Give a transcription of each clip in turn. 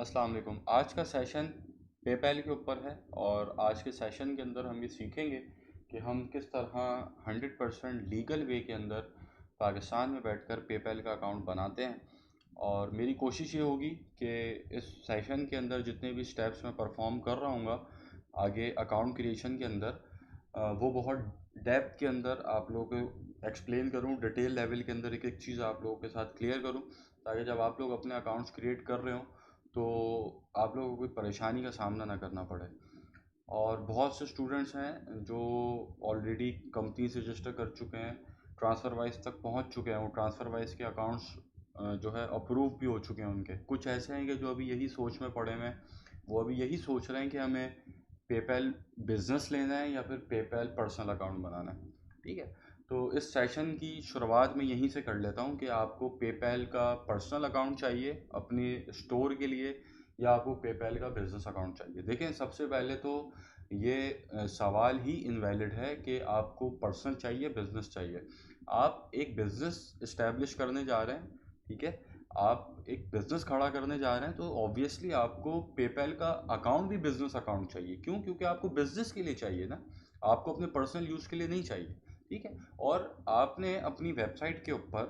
अस्सलाम वालेकुम। आज का सेशन पेपैल के ऊपर है और आज के सेशन के अंदर हम ये सीखेंगे कि हम किस तरह 100% लीगल वे के अंदर पाकिस्तान में बैठकर पेपैल का अकाउंट बनाते हैं। और मेरी कोशिश ये होगी कि इस सेशन के अंदर जितने भी स्टेप्स मैं परफॉर्म कर रहा हूँगा आगे अकाउंट क्रिएशन के अंदर, वो बहुत डेप्थ के अंदर आप लोगों को एक्सप्लेन करूँ, डिटेल लेवल के अंदर एक एक चीज़ आप लोगों के साथ क्लियर करूँ, ताकि जब आप लोग अपने अकाउंट्स क्रिएट कर रहे हो तो आप लोगों को कोई परेशानी का सामना ना करना पड़े। और बहुत से स्टूडेंट्स हैं जो ऑलरेडी कंपनी से रजिस्टर कर चुके हैं, ट्रांसफ़र वाइज तक पहुंच चुके हैं, वो ट्रांसफ़र वाइज के अकाउंट्स जो है अप्रूव भी हो चुके हैं उनके। कुछ ऐसे हैं कि जो अभी यही सोच में पड़े हुए हैं, वो अभी यही सोच रहे हैं कि हमें पेपैल बिज़नेस लेना है या फिर पेपैल पर्सनल अकाउंट बनाना है। ठीक है, तो इस सेशन की शुरुआत में यहीं से कर लेता हूँ कि आपको पेपैल का पर्सनल अकाउंट चाहिए अपने स्टोर के लिए या आपको पेपैल का बिज़नेस अकाउंट चाहिए। देखें, सबसे पहले तो ये सवाल ही इनवैलिड है कि आपको पर्सनल चाहिए बिज़नेस चाहिए। आप एक बिज़नेस इस्टेब्लिश करने जा रहे हैं, ठीक है, आप एक बिज़नेस खड़ा करने जा रहे हैं, तो ऑब्वियसली आपको पेपैल का अकाउंट भी बिज़नेस अकाउंट चाहिए। क्यों? क्योंकि आपको बिज़नेस के लिए चाहिए ना, आपको अपने पर्सनल यूज़ के लिए नहीं चाहिए। ठीक है, और आपने अपनी वेबसाइट के ऊपर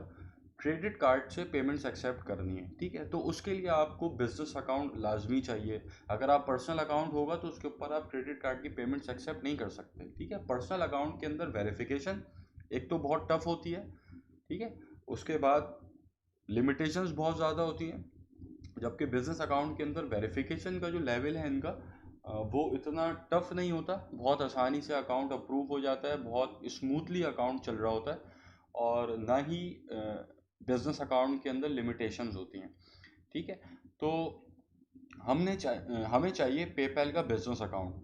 क्रेडिट कार्ड से पेमेंट्स एक्सेप्ट करनी है। ठीक है, तो उसके लिए आपको बिजनेस अकाउंट लाजमी चाहिए। अगर आप पर्सनल अकाउंट होगा तो उसके ऊपर आप क्रेडिट कार्ड की पेमेंट्स एक्सेप्ट नहीं कर सकते। ठीक है, पर्सनल अकाउंट के अंदर वेरिफिकेशन एक तो बहुत टफ होती है। ठीक है, उसके बाद लिमिटेशंस बहुत ज़्यादा होती हैं, जबकि बिजनेस अकाउंट के अंदर वेरिफिकेशन का जो लेवल है इनका, वो इतना टफ नहीं होता। बहुत आसानी से अकाउंट अप्रूव हो जाता है, बहुत स्मूथली अकाउंट चल रहा होता है, और ना ही बिजनेस अकाउंट के अंदर लिमिटेशंस होती हैं। ठीक है, तो हमें चाहिए पेपैल का बिजनेस अकाउंट,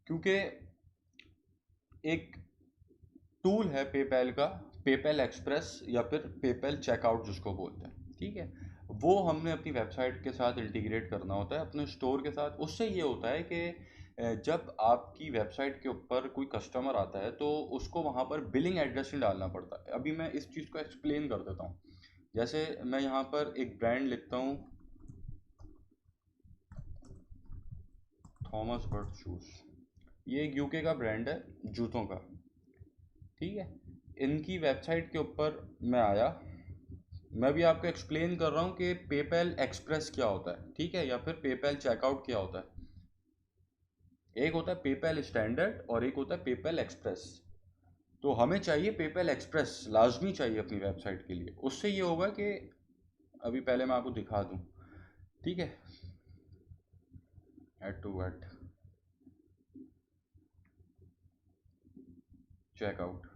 क्योंकि एक टूल है पेपैल का, पेपैल एक्सप्रेस या फिर पेपैल चेकआउट जिसको बोलते हैं। ठीक है, वो हमने अपनी वेबसाइट के साथ इंटीग्रेट करना होता है, अपने स्टोर के साथ। उससे ये होता है कि जब आपकी वेबसाइट के ऊपर कोई कस्टमर आता है तो उसको वहाँ पर बिलिंग एड्रेस नहीं डालना पड़ता। अभी मैं इस चीज़ को एक्सप्लेन कर देता हूँ। जैसे मैं यहाँ पर एक ब्रांड लिखता हूँ, थॉमस बर्थ शूज़। ये एक यूके का ब्रांड है जूतों का। ठीक है, इनकी वेबसाइट के ऊपर मैं आया, मैं भी आपको एक्सप्लेन कर रहा हूँ कि पेपैल एक्सप्रेस क्या होता है, ठीक है, या फिर पेपैल चेकआउट क्या होता है। एक होता है पेपैल स्टैंडर्ड और एक होता है पेपैल एक्सप्रेस। तो हमें चाहिए पेपैल एक्सप्रेस, लाजमी चाहिए अपनी वेबसाइट के लिए। उससे ये होगा कि अभी पहले मैं आपको दिखा दूँ। ठीक है, ऐड टू ऐड चेकआउट।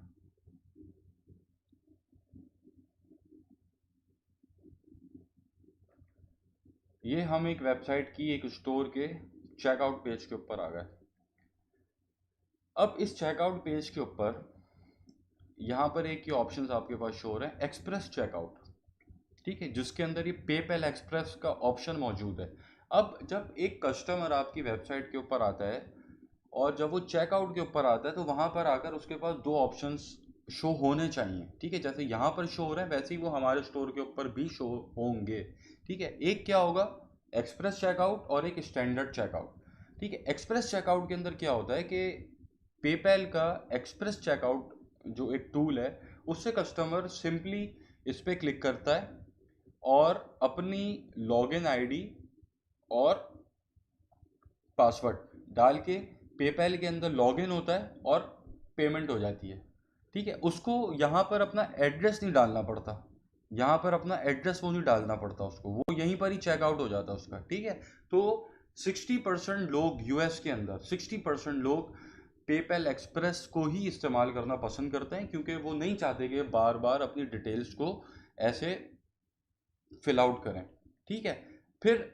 ये हम एक वेबसाइट की एक स्टोर के चेकआउट पेज के ऊपर आ गए। अब इस चेकआउट पेज के ऊपर यहाँ पर एक ही ऑप्शंस आपके पास शो हो रहे हैं, एक्सप्रेस चेकआउट। ठीक है, जिसके अंदर ये पेपैल एक्सप्रेस का ऑप्शन मौजूद है। अब जब एक कस्टमर आपकी वेबसाइट के ऊपर आता है और जब वो चेकआउट के ऊपर आता है तो वहाँ पर आकर उसके पास दो ऑप्शंस शो होने चाहिए। ठीक है, जैसे यहाँ पर शो हो रहा है वैसे ही वो हमारे स्टोर के ऊपर भी शो होंगे। ठीक है, एक क्या होगा, एक्सप्रेस चेकआउट, और एक स्टैंडर्ड चेकआउट। ठीक है, एक्सप्रेस चेकआउट के अंदर क्या होता है कि पेपैल का एक्सप्रेस चेकआउट जो एक टूल है, उससे कस्टमर सिंपली इस पर क्लिक करता है और अपनी लॉगिन आईडी और पासवर्ड डाल के पेपैल के अंदर लॉगिन होता है और पेमेंट हो जाती है। ठीक है, उसको यहाँ पर अपना एड्रेस नहीं डालना पड़ता, यहाँ पर अपना एड्रेस वो नहीं डालना पड़ता उसको, वो यहीं पर ही चेकआउट हो जाता है उसका। ठीक है, तो 60% लोग यूएस के अंदर, 60% लोग पेपैल एक्सप्रेस को ही इस्तेमाल करना पसंद करते हैं, क्योंकि वो नहीं चाहते कि बार बार अपनी डिटेल्स को ऐसे फिल आउट करें। ठीक है, फिर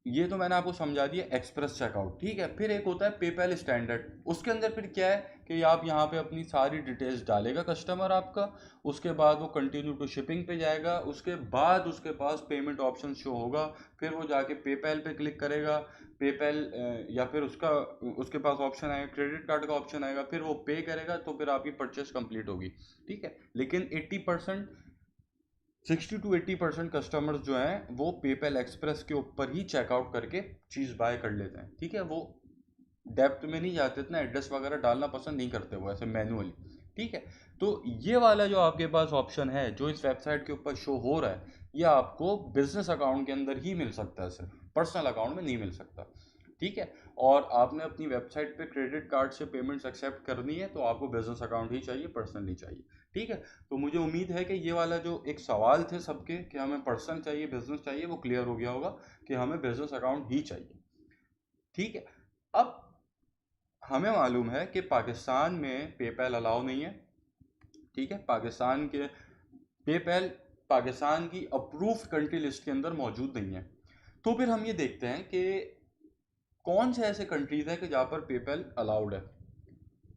ये तो मैंने आपको समझा दिया एक्सप्रेस चेकआउट। ठीक है, फिर एक होता है पेपैल स्टैंडर्ड। उसके अंदर फिर क्या है कि आप यहाँ पे अपनी सारी डिटेल्स डालेगा कस्टमर आपका, उसके बाद वो कंटिन्यू टू शिपिंग पे जाएगा, उसके बाद उसके पास पेमेंट ऑप्शन शो होगा, फिर वो जाके पेपैल पे क्लिक करेगा, पेपैल या फिर उसके पास ऑप्शन आएगा, क्रेडिट कार्ड का ऑप्शन आएगा, फिर वो पे करेगा, तो फिर आपकी परचेस कंप्लीट होगी। ठीक है, लेकिन 80% 60 to 80% कस्टमर्स जो हैं वो पेपैल एक्सप्रेस के ऊपर ही चेकआउट करके चीज़ बाय कर लेते हैं। ठीक है, वो डेप्थ में नहीं जाते, इतना एड्रेस वगैरह डालना पसंद नहीं करते वो ऐसे मैनुअली। ठीक है, तो ये वाला जो आपके पास ऑप्शन है जो इस वेबसाइट के ऊपर शो हो रहा है, ये आपको बिजनेस अकाउंट के अंदर ही मिल सकता है, सिर्फ पर्सनल अकाउंट में नहीं मिल सकता। ठीक है, और आपने अपनी वेबसाइट पे क्रेडिट कार्ड से पेमेंट्स एक्सेप्ट करनी है तो आपको बिजनेस अकाउंट ही चाहिए, पर्सनल नहीं चाहिए। ठीक है, तो मुझे उम्मीद है कि ये वाला जो एक सवाल थे सबके कि हमें पर्सनल चाहिए बिजनेस चाहिए, वो क्लियर हो गया होगा कि हमें बिजनेस अकाउंट ही चाहिए। ठीक है, अब हमें मालूम है कि पाकिस्तान में पेपैल अलाउ नहीं है। ठीक है, पाकिस्तान के पेपैल पाकिस्तान की अप्रूव्ड कंट्री लिस्ट के अंदर मौजूद नहीं है। तो फिर हम ये देखते हैं कि कौन से ऐसे कंट्रीज हैं कि जहाँ पर पेपैल अलाउड है।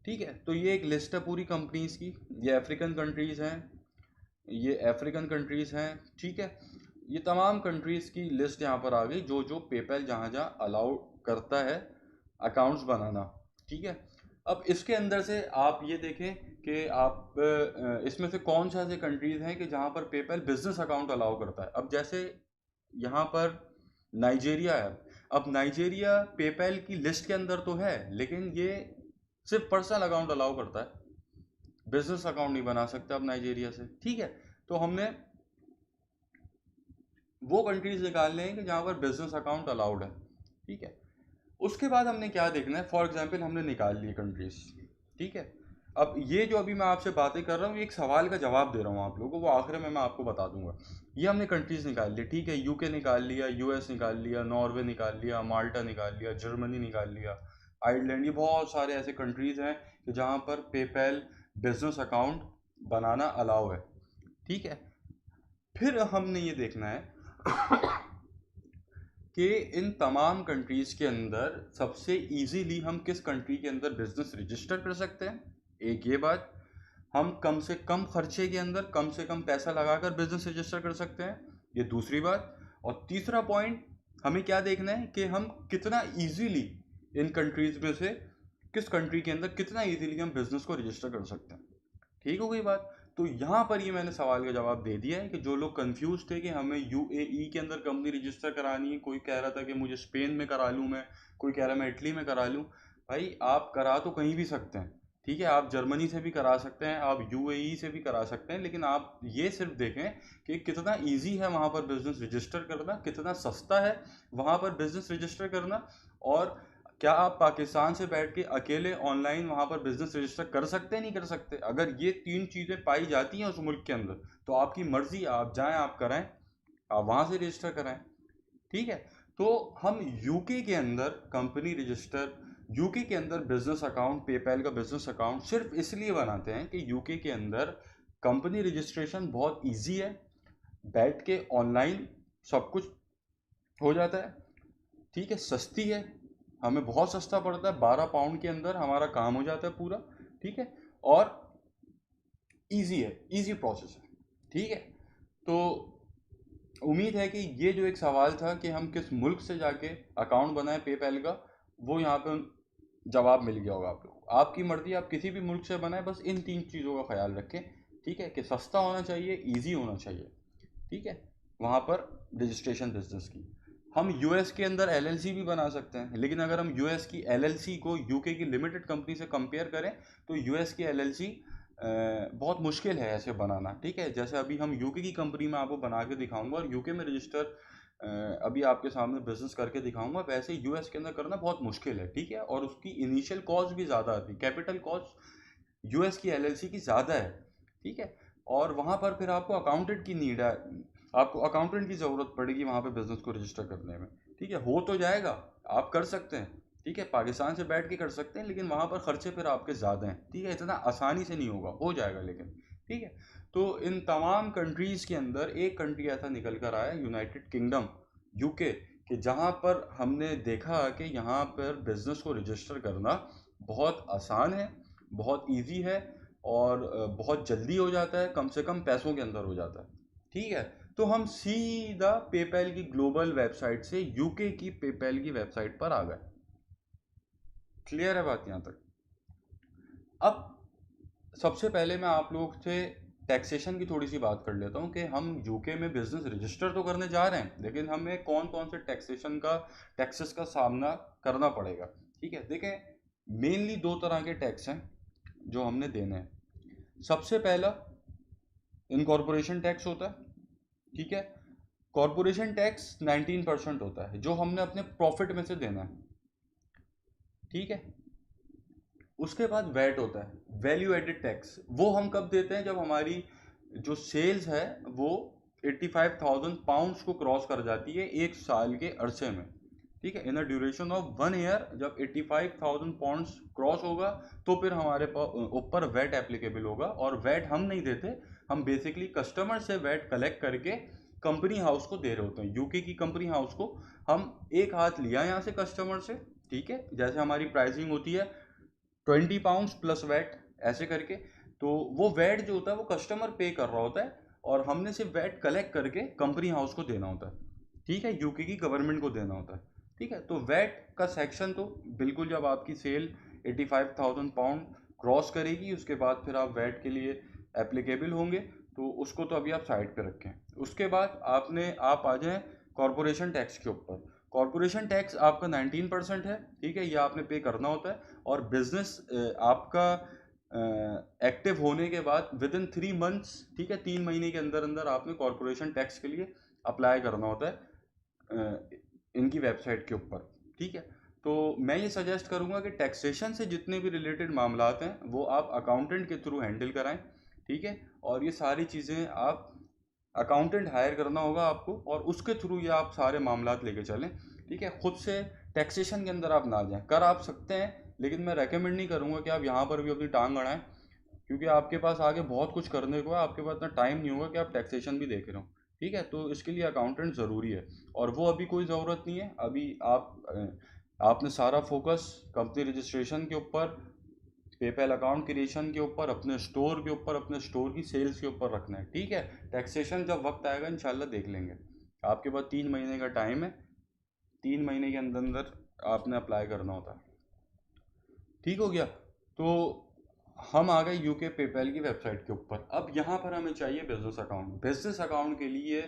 ठीक है, तो ये एक लिस्ट है पूरी कंपनीज की। ये अफ्रीकन कंट्रीज हैं, ये अफ्रीकन कंट्रीज हैं। ठीक है, ये तमाम कंट्रीज की लिस्ट यहाँ पर आ गई जो जो पेपैल जहाँ जहाँ अलाउ करता है अकाउंट्स बनाना। ठीक है, अब इसके अंदर से आप ये देखें कि आप इसमें से कौन से ऐसे कंट्रीज हैं कि जहाँ पर पेपैल बिजनेस अकाउंट अलाउ करता है। अब जैसे यहाँ पर नाइजीरिया है। अब नाइजीरिया पेपैल की लिस्ट के अंदर तो है, लेकिन ये सिर्फ पर्सनल अकाउंट अलाउ करता है, बिजनेस अकाउंट नहीं बना सकते आप नाइजीरिया से। ठीक है, तो हमने वो कंट्रीज निकालने हैं कि जहाँ पर बिजनेस अकाउंट अलाउड है। ठीक है, उसके बाद हमने क्या देखना है, फॉर एग्जाम्पल हमने निकाल ली कंट्रीज। ठीक है, अब ये जो अभी मैं आपसे बातें कर रहा हूँ, एक सवाल का जवाब दे रहा हूँ आप लोगों को, वो आखिर में मैं आपको बता दूंगा। ये हमने कंट्रीज निकाल ली। ठीक है, यूके निकाल लिया, यूएस निकाल लिया, नॉर्वे निकाल लिया, माल्टा निकाल लिया, जर्मनी निकाल लिया, आयरलैंड, ये बहुत सारे ऐसे कंट्रीज हैं कि जहाँ पर पेपैल बिजनेस अकाउंट बनाना अलाउ है। ठीक है, फिर हमने ये देखना है कि इन तमाम कंट्रीज़ के अंदर सबसे इजीली हम किस कंट्री के अंदर बिजनेस रजिस्टर कर सकते हैं। एक ये बात, हम कम से कम खर्चे के अंदर कम से कम पैसा लगाकर बिजनेस रजिस्टर कर सकते हैं, ये दूसरी बात। और तीसरा पॉइंट हमें क्या देखना है कि हम कितना इजीली इन कंट्रीज़ में से किस कंट्री के अंदर कितना इजीली हम बिजनेस को रजिस्टर कर सकते हैं। ठीक हो गई बात। तो यहाँ पर ये मैंने सवाल का जवाब दे दिया है कि जो लोग कंफ्यूज थे कि हमें यूएई के अंदर कंपनी रजिस्टर करानी है, कोई कह रहा था कि मुझे स्पेन में करा लूँ, मैं कोई कह रहा है मैं इटली में करा लूँ। भाई आप करा तो कहीं भी सकते हैं। ठीक है, आप जर्मनी से भी करा सकते हैं, आप यूएई से भी करा सकते हैं, लेकिन आप ये सिर्फ देखें कि कितना ईजी है वहाँ पर बिजनेस रजिस्टर करना, कितना सस्ता है वहाँ पर बिजनेस रजिस्टर करना, और क्या आप पाकिस्तान से बैठ के अकेले ऑनलाइन वहाँ पर बिजनेस रजिस्टर कर सकते हैं, नहीं कर सकते। अगर ये तीन चीज़ें पाई जाती हैं उस मुल्क के अंदर तो आपकी मर्जी, आप जाएं आप कराएं, आप वहाँ से रजिस्टर कराएं। ठीक है, तो हम यूके के अंदर कंपनी रजिस्टर, यूके के अंदर बिजनेस अकाउंट, पेपैल का बिजनेस अकाउंट सिर्फ इसलिए बनाते हैं कि यूके के अंदर कंपनी रजिस्ट्रेशन बहुत ईजी है, बैठ के ऑनलाइन सब कुछ हो जाता है। ठीक है, सस्ती है, हमें बहुत सस्ता पड़ता है, 12 पाउंड के अंदर हमारा काम हो जाता है पूरा। ठीक है, और इजी है, इजी प्रोसेस है। ठीक है, तो उम्मीद है कि ये जो एक सवाल था कि हम किस मुल्क से जाके अकाउंट बनाएं पेपैल का, वो यहाँ पे जवाब मिल गया होगा आप लोगों को। आपकी मर्जी, आप किसी भी मुल्क से बनाएं, बस इन तीन चीज़ों का ख्याल रखें। ठीक है, कि सस्ता होना चाहिए, इजी होना चाहिए। ठीक है, वहाँ पर रजिस्ट्रेशन बिजनेस की हम यूएस के अंदर एलएलसी भी बना सकते हैं, लेकिन अगर हम यूएस की एलएलसी को यूके की लिमिटेड कंपनी से कंपेयर करें तो यूएस की एलएलसी बहुत मुश्किल है ऐसे बनाना। ठीक है, जैसे अभी हम यूके की कंपनी में आपको बना के दिखाऊंगा और यूके में रजिस्टर अभी आपके सामने बिजनेस करके दिखाऊंगा, वैसे यूएस के अंदर करना बहुत मुश्किल है। ठीक है, और उसकी इनिशियल कॉस्ट भी ज़्यादा आती है, कैपिटल कॉस्ट यूएस की एलएलसी की ज़्यादा है। ठीक है, और वहाँ पर फिर आपको अकाउंटेंट की नीड है, आपको अकाउंटेंट की ज़रूरत पड़ेगी वहाँ पे बिजनेस को रजिस्टर करने में। ठीक है, हो तो जाएगा, आप कर सकते हैं। ठीक है, पाकिस्तान से बैठ के कर सकते हैं, लेकिन वहाँ पर खर्चे फिर आपके ज़्यादा हैं। ठीक है, इतना आसानी से नहीं होगा, हो जाएगा लेकिन। ठीक है, तो इन तमाम कंट्रीज़ के अंदर एक कंट्री ऐसा निकल कर आया, यूनाइटेड किंगडम, यूके, कि जहाँ पर हमने देखा कि यहाँ पर बिजनेस को रजिस्टर करना बहुत आसान है, बहुत ईजी है, और बहुत जल्दी हो जाता है, कम से कम पैसों के अंदर हो जाता है। ठीक है, तो हम सीधा पेपैल की ग्लोबल वेबसाइट से यूके की पेपैल की वेबसाइट पर आ गए। क्लियर है बात यहाँ तक। अब सबसे पहले मैं आप लोग से टैक्सेशन की थोड़ी सी बात कर लेता हूँ कि हम यूके में बिजनेस रजिस्टर तो करने जा रहे हैं, लेकिन हमें कौन कौन से टैक्सेस का सामना करना पड़ेगा। ठीक है, देखें मेनली दो तरह के टैक्स हैं जो हमने देने हैं। सबसे पहला इनकॉर्पोरेशन टैक्स होता है। ठीक है, कॉर्पोरेशन टैक्स 19% होता है जो हमने अपने प्रॉफिट में से देना है। ठीक है, उसके बाद वैट होता है, वैल्यू एडेड टैक्स। वो हम कब देते हैं, जब हमारी जो सेल्स है वो 85,000 पाउंड्स को क्रॉस कर जाती है एक साल के अरसे में। ठीक है, इन अ ड्यूरेशन ऑफ 1 ईयर जब 85,000 पाउंड्स क्रॉस होगा तो फिर हमारे ऊपर वैट एप्लीकेबल होगा। और वैट हम नहीं देते, हम बेसिकली कस्टमर से वैट कलेक्ट करके कंपनी हाउस को दे रहे होते हैं। यूके की कंपनी हाउस को हम एक हाथ लिया यहाँ से कस्टमर से। ठीक है, जैसे हमारी प्राइसिंग होती है 20 पाउंड्स प्लस वैट ऐसे करके, तो वो वैट जो होता है वो कस्टमर पे कर रहा होता है और हमने सिर्फ वैट कलेक्ट करके कंपनी हाउस को देना होता है। ठीक है, यूके की गवर्नमेंट को देना होता है। ठीक है, तो वैट का सेक्शन तो बिल्कुल जब आपकी सेल 85,000 पाउंड क्रॉस करेगी उसके बाद फिर आप वैट के लिए एप्लीकेबल होंगे, तो उसको तो अभी आप साइड पे रखें। उसके बाद आप आ जाएं कॉरपोरेशन टैक्स के ऊपर। कॉरपोरेशन टैक्स आपका 19% है। ठीक है, ये आपने पे करना होता है। और बिजनेस आपका एक्टिव होने के बाद विद इन 3 मंथ्स, ठीक है, 3 महीने के अंदर अंदर आपने कॉरपोरेशन टैक्स के लिए अप्लाई करना होता है इनकी वेबसाइट के ऊपर। ठीक है, तो मैं ये सजेस्ट करूंगा कि टैक्सेशन से जितने भी रिलेटेड मामलात हैं वो आप अकाउंटेंट के थ्रू हैंडल कराएं। ठीक है, और ये सारी चीज़ें आप अकाउंटेंट हायर करना होगा आपको और उसके थ्रू ये आप सारे मामलात लेके चलें। ठीक है, खुद से टैक्सेशन के अंदर आप ना जाएं। कर आप सकते हैं, लेकिन मैं रेकमेंड नहीं करूंगा कि आप यहाँ पर भी अपनी टांग अड़ाएं, क्योंकि आपके पास आगे बहुत कुछ करने को है, आपके पास इतना टाइम नहीं होगा कि आप टैक्सेशन भी देख रहे हो। ठीक है, तो इसके लिए अकाउंटेंट ज़रूरी है और वो अभी कोई ज़रूरत नहीं है। अभी आपने सारा फोकस कंपनी रजिस्ट्रेशन के ऊपर, पेपैल अकाउंट क्रिएशन के ऊपर, अपने स्टोर के ऊपर, अपने स्टोर की सेल्स के ऊपर रखना है। ठीक है, टैक्सेशन जब वक्त आएगा इंशाल्लाह देख लेंगे। आपके पास 3 महीने का टाइम है, 3 महीने के अंदर अंदर आपने अप्लाई करना होता है। ठीक हो गया, तो हम आ गए यूके पेपैल की वेबसाइट के ऊपर। अब यहाँ पर हमें चाहिए बिजनेस अकाउंट। बिजनेस अकाउंट के लिए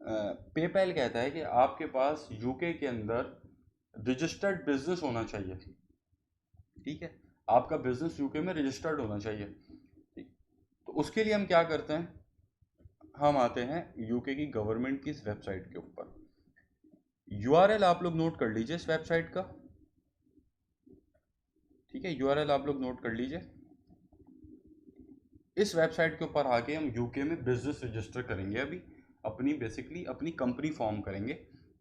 पेपैल कहता है कि आपके पास यूके के अंदर रजिस्टर्ड बिजनेस होना चाहिए। ठीक है, आपका बिजनेस यूके में रजिस्टर्ड होना चाहिए। ठीक, तो उसके लिए हम क्या करते हैं, हम आते हैं यूके की गवर्नमेंट की इस वेबसाइट के ऊपर। यूआरएल आप लोग नोट कर लीजिए इस वेबसाइट का। ठीक है, यूआरएल आप लोग नोट कर लीजिए। इस वेबसाइट के ऊपर आके हम यूके में बिजनेस रजिस्टर करेंगे। अभी बेसिकली अपनी कंपनी फॉर्म करेंगे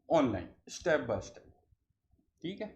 ऑनलाइन स्टेप बाय स्टेप। ठीक है,